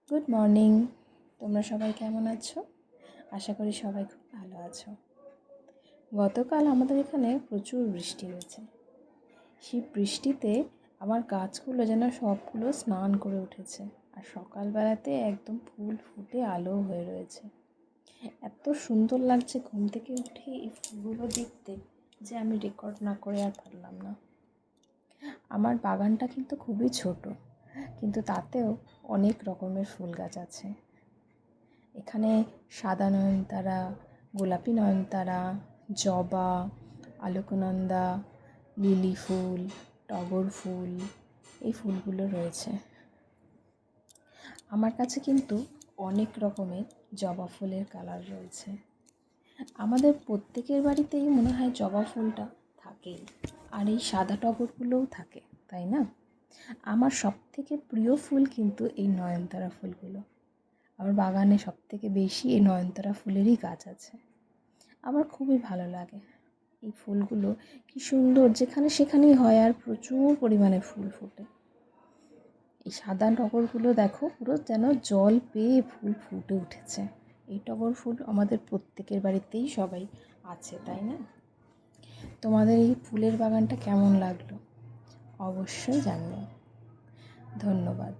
Good morning. তোমরা সবাই কেমন আছো? আশা করি সবাই খুব ভালো আছো। গতকাল আমাদের এখানে প্রচুর বৃষ্টি হয়েছে। সেই বৃষ্টিতে আমার গাছগুলো যেন সবগুলো স্নান করে উঠেছে, আর সকালবেলাতে একদম ফুল ফুটে আলো হয়ে রয়েছে। এত সুন্দর লাগছে ঘুম থেকে উঠে এই ফুলগুলো দেখতে যে আমি রেকর্ড না করে আর পারলাম না। আমার বাগানটা কিন্তু খুবই ছোট, কিন্তু তাতেও অনেক রকমের ফুল গাছ আছে। এখানে সাদা নয়নতারা, গোলাপি নয়নতারা, জবা, আলোকনন্দা, লিলি ফুল, টগর ফুল, এই ফুলগুলো রয়েছে। আমার কাছে কিন্তু অনেক রকমের জবা ফুলের কালার রয়েছে। আমাদের প্রত্যেকের বাড়িতেই মনে হয় জবা ফুলটা থাকেই, আর এই সাদা টগরগুলোও থাকে, তাই না? আমার সবথেকে প্রিয় ফুল কিন্তু এই নয়নতারা ফুলগুলো। আমার বাগানে সবথেকে বেশি এই নয়নতারা ফুলেরই গাছ আছে। আমার খুবই ভালো লাগে এই ফুলগুলো, কি সুন্দর, যেখানে সেখানেই হয় আর প্রচুর পরিমাণে ফুল ফোটে। এই সাদা টগরগুলো দেখো, পুরো যেন জল পেয়ে ফুল ফুটে উঠেছে। এই টগর ফুল আমাদের প্রত্যেকের বাড়িতেই সবাই আছে, তাই না? তোমাদের এই ফুলের বাগানটা কেমন লাগলো অবশ্যই জানিও। ধন্যবাদ।